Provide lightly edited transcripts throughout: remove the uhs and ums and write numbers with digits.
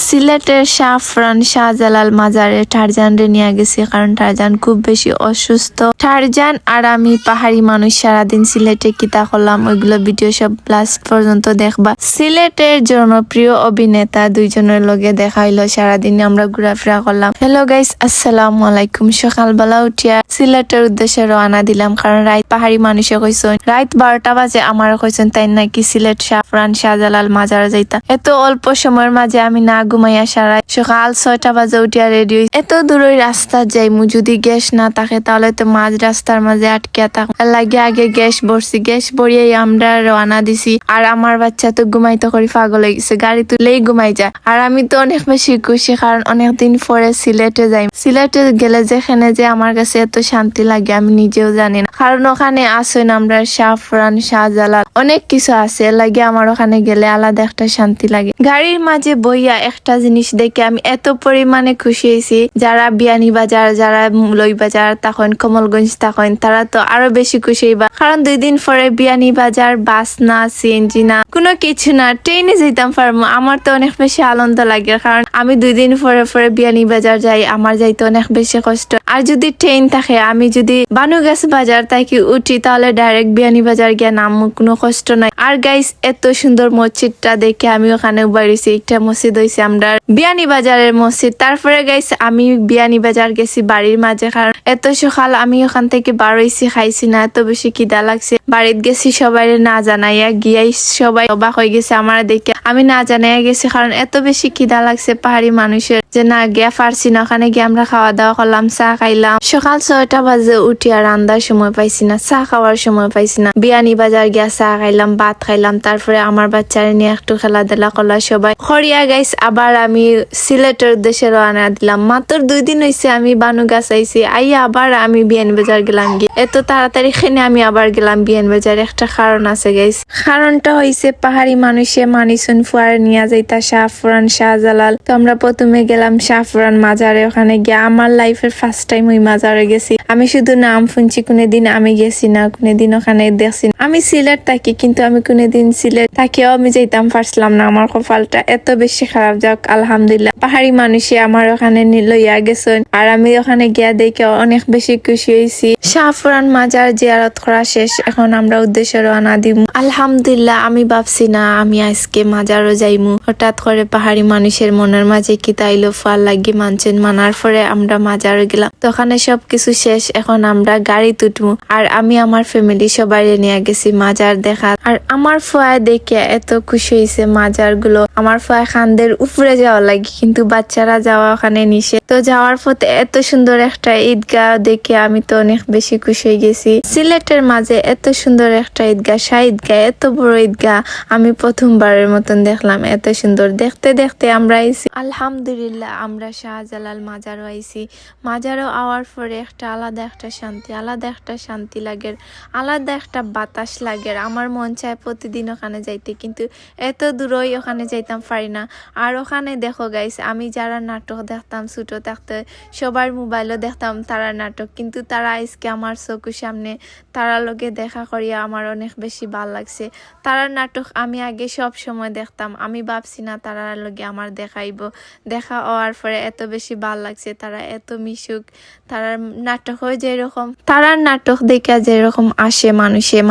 সিলেটের শাহফরান শাহজালাল মাজারে টারজানরে নিয়ে গেছি, কারণ টারজান খুব বেশি অসুস্থ। টারজান আর আমি পাহাড়ি মানুষ সারাদিন সিলেটে কিতা করলাম ওইগুলো ভিডিও সব লাস্ট পর্যন্ত দেখবা। সিলেটের জনপ্রিয় অভিনেতা দুইজনের লগে দেখা হইলো, সারাদিন আমরা ঘোরাফেরা করলাম। হ্যালো গাইস, আসসালামু আলাইকুম। সকালবেলা উঠিয়া সিলেটের উদ্দেশ্যে রওনা দিলাম, কারণ রাত পাহাড়ি মানুষে কইছেন রাত 12টা বাজে আমার কইছেন তাই নাকি সিলেট শাহফরান শাহজালাল মাজার যাইতা। এত অল্প সময়ের মাঝে আমি না ঘুমাইয়া সারা সকাল 6টা বাজে উঠিয়া রেডি হই। এত দূরের রাস্তা যাইমু, যদি গ্যাস না থাকে তাহলে তো মাঝ রাস্তার মাঝে আটকিয়া থাক লাগে। আগে গ্যাস ভরছি, গ্যাস ভরিয়ে আমরা রওনা দিছি। আর আমার বাচ্চা তো ঘুমাইতে করি পাগল হয়ে গেছে, গাড়ি তুলেই ঘুমাই যায়। আর আমি তো অনেক বেশি খুশি, কারণ অনেকদিন পরে সিলেটে যাই। সিলেটে গেলে যেখানে যে আমার কাছে এত শান্তি লাগে আমি নিজেও জানি না, কারণ ওখানে আসেন আমরা শাহফরান শাহজালাল অনেক কিছু আছে লাগে। আমার ওখানে গেলে আলাদা একটা শান্তি লাগে। গাড়ির মাঝে বইয়া একটা জিনিস দেখে আমি এত পরিমাণে খুশি হয়েছি। যারা বিয়ানীবাজার, যারা মৌলভীবাজার তখন কমলগঞ্জ তখন তারা তো আরো বেশি খুশি হইবা, কারণ 2 দিন পরে বিয়ানীবাজার বাস না, সিএনজি না, কোনো কিছু না, ট্রেনে যেতাম পারবো। আমার তো অনেক বেশি আনন্দ লাগে, কারণ আমি 2 দিন পরে পরে বিয়ানীবাজার যাই, আমার যাইতে অনেক বেশি কষ্ট। আর যদি ট্রেন থাকে, আমি যদি বানুগাছ বাজার তাকে উঠি তাহলে ডাইরেক্ট বিয়ানীবাজার গিয়ে নামবো, কোনো কষ্ট নাই। আর গাইস, এত সুন্দর মসজিদটা দেখে আমি ওখানে বাড়িছি। একটা মসজিদ হয়েছে আমরা বিয়ানীবাজারের মসজিদ। তারপরে গাইস আমি বিয়ানীবাজার গেছি বাড়ির মাঝে, কারণ এত সকাল আমি ওখান থেকে বার হইছি, খাইছি না, এত বেশি খিদা লাগছে। বাড়িতে গেছি সবাই না জানাইয়া, গিয়াই সবাই অবাক হয়ে গেছে আমার দেখে। আমি না জানাইয়া গেছি, কারণ এত বেশি খিদা লাগছে পাহাড়ি মানুষের যে না গিয়া পারছি না। ওখানে গিয়ে আমরা খাওয়া দাওয়া করলাম, চা খাইলাম। সকাল 6টা বাজে উঠি আর রান্নার সময় পাইছি না, চা খাওয়ার সময় পাইছি না। বিয়ানীবাজার গিয়া চা খাইলাম, ভাত খাইলাম। তারপরে আমার বাচ্চারা নিয়ে একটু খেলাধুলা করলাম সবাই খড়িয়া। গাইস আবার আমি সিলেটের উদ্দেশ্যে রওনা দিলাম। মাত্র 2 দিন হয়েছে আমি বানুগাছ আইছি, আইয়া আবার আমি বিয়ানীবাজার গেলাম। গিয়ে এত তাড়াতাড়ি খেনে আমি আবার গেলাম বিয়ানীবাজার। একটা কারণ আছে গাইস, কারণটা হয়েছে পাহাড়ি মানুষে মানিসুন ফুয়ার নিয়ে যাইতা শাহফরান শাহজালাল। তো আমরা প্রথমে গেলাম শাহফরান মাজারে। ওখানে গিয়ে আমার লাইফের ফার্স্ট টাইম ওই মাজারে গেছি। আমি শুধু নাম শুনছি, কোনোদিন আমি গেছি না, কোনোদিন ওখানে দেখছি না। আমি সিলেট থাকি, কিন্তু আমি কোনোদিন সিলেট থাকিও আমি যাইতাম পারছিলাম না। আমার কপালটা এত বেশি খারাপ। যাক আলহামদুলিল্লাহ, পাহাড়ি মানুষে আমার ওখানে লইয়া গেছেন। আর আমি ওখানে গিয়া দেখে অনেক বেশি খুশি হয়েছি। শাহফরান মাজার জিয়ারত করা শেষ, এখন আমরা উদ্দেশ্যে রওনা দিমু। আলহামদুলিল্লাহ, আমি ভাবছি না আমি আজকে মাজারও যাইমু। হঠাৎ করে পাহাড়ি মানুষের মনের মাঝে কি তাইলো ফাল লাগি মানছেন, মানার পরে আমরা মাজারে গেলাম। তো ওখানে সবকিছু শেষ, এখন আমরা গাড়ি তুটমু। আর আমি আমার ফ্যামিলি সবাই নিয়ে গেছি মাজার দেখা। আর আমার ফুয়া দেখে এত খুশি হয়েছে মাজার গুলো। আমার ফুয়া খানদের উপরে যাওয়া লাগে, কিন্তু বাচ্চারা যাওয়া ওখানে নিষেধ। তো যাওয়ার পথে এত সুন্দর একটা ঈদগাহ দেখে আমি তো অনেক বেশি খুশি হয়ে গেছি। সিলেটের মাঝে এত সুন্দর একটা ঈদগাহ, শাহ ঈদগাহ, এত বড় ঈদগাহ আমি প্রথমবারের মতন দেখলাম। এত সুন্দর দেখতে দেখতে আমরা আইছি। আলহামদুলিল্লাহ, আমরা শাহজালাল মাজারও আইছি। মাজারও আওয়ার পরে একটা আলাদা একটা শান্তি, আলাদা একটা শান্তি লাগে, আলাদা একটা বাতাস লাগে। আমার মন চায় প্রতিদিন ওখানে যাইতে, কিন্তু এত দূরই ওখানে যাইতাম পারি না। আর ওখানে দেখো গাইস, আমি যারা নাটক দেখতাম ছোট থাকতে, সবার মোবাইলও দেখতাম তারা নাটক, কিন্তু তারা আজকে আমার চোখের সামনে, তারা লগে দেখা করিয়া আমার অনেক বেশি ভাল লাগছে। তারা নাটক আমি আগে সব সময় দেখতাম, আমি ভাবছি না তারা লগে আমার দেখাইব। দেখা হওয়ার পরে এত বেশি ভাল লাগছে। তারা এত মিশুক, তারা নাটকও যেরকম, তারা নাটক দেখা যেরকম আসে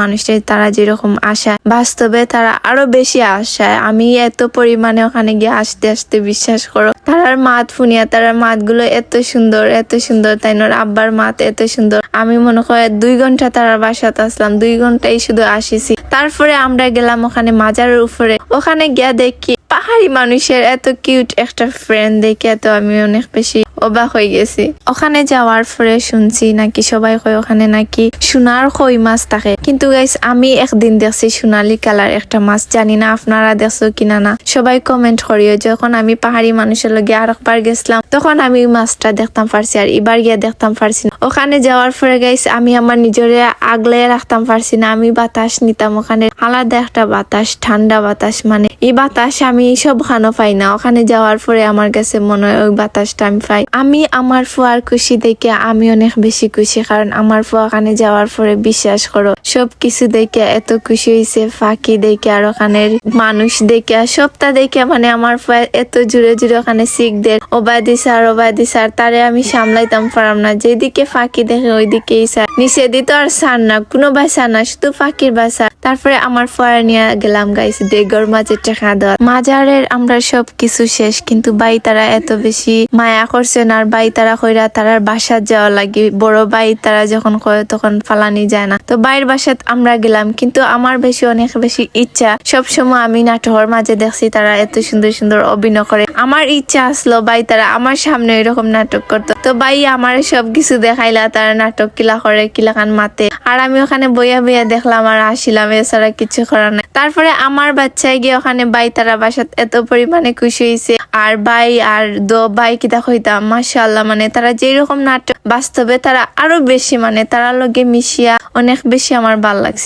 মানুষের তারা যেরকম আশায়, বাস্তবে তারা আরো বেশি আশায়। আমি এত পরিমাণে ওখানে গিয়ে আসতে আসতে বিশ্বাস করো, তারার মাত ফুনিয়া, তারার মাত গুলো এত সুন্দর, এত সুন্দর। তাই নোর আব্বার মাত এত সুন্দর। আমি মনে করি 2 ঘন্টা তারার বাসাতে আসলাম, 2 ঘন্টাই শুধু আসিছি। তারপরে আমরা গেলাম ওখানে মাজারের উপরে। ওখানে গিয়া দেখি পাহাড়ি মানুষের এত কিউট একটা ফ্রেন্ড দেখে তো আমি অনেক বেশি অবাক হয়ে গেছি। ওখানে যাওয়ার পরে শুনছি নাকি সবাই কয় ওখানে নাকি সোনার কই মাছ থাকে, কিন্তু গাইস আমি একদিন দেখছি সোনালি কালার একটা মাছ। জানি না আপনারা দেখছো কিনা না, সবাই কমেন্ট করিও। যখন আমি পাহাড়ি মানুষের লগে আরেকবার গেছিলাম তখন আমি মাছটা দেখতাম পারছি, আর এবার গিয়ে দেখতাম পারছি না। ওখানে যাওয়ার পরে গাইস আমি আমার নিজরে আগলে রাখতাম পারছি না। আমি বাতাস নিতাম, ওখানে আলাদা একটা বাতাস, ঠান্ডা বাতাস। মানে এই বাতাস আমি সব খানো পাই না, ওখানে যাওয়ার পরে আমার কাছে মনে হয় ওই বাতাসটা আমি পাই। আমি আমার ফুয়ার খুশি দেখে আমি অনেক বেশি খুশি, কারণ আমার ফুয়া ওখানে যাওয়ার পরে বিশ্বাস করো সব কিছু দেখে এত খুশি হয়েছে, ফাঁকি দেখে আর ওখানের মানুষ দেখে সবটা দেখে, মানে আমার ফুয়া এত জুড়ে জুড়ে ওখানে শিখদের ওবায়দি স্যার তারে আমি সামলাইতাম পারলাম না, যেদিকে ফাঁকি দেখে ওইদিকেই স্যার নিচে দিত আর স্যার না, কোনো বাসা না, শুধু ফাঁকির বাসা। তারপরে আমার ফুয়ার নিয়ে গেলাম গাইছে দেগর মাঝে টাকা দেওয়া মাজারের। আমরা সব কিছু শেষ, কিন্তু বাই তারা এত বেশি মায়া করছেন আর বাই তারা কইরা তারার বাসাত যাওয়া লাগে। বড় বাই তারা যখন কয় তখন ফালানি যায় না, তো বাইরের বাসাত আমরা গেলাম। কিন্তু আমার অনেক বেশি ইচ্ছা, সবসময় আমি নাটকের মাঝে দেখছি তারা এত সুন্দর সুন্দর অভিনয় করে, আমার ইচ্ছা আসলো বাই তারা আমার সামনে এরকম নাটক করতো। তো বাই আমার সবকিছু দেখাইলা তারা নাটক কিলা করে কিলাখান মাতে, আর আমি ওখানে বইয়া বইয়া দেখলাম আর আসিলাম, এছাড়া কিছু করার নাই। তারপরে আমার বাচ্চায় গিয়ে ওখানে বাই তারা বাসাত এত পরিমাণে খুশি হয়েছে, আর বাই আর বাই কিতা হইতাম মাশাআল্লাহ, মানে তারা যেরকম নাটক বাস্তবে তারা আরো বেশি, মানে তারা লগে মিশিয়া অনেক বেশি আমার ভাল লাগছে।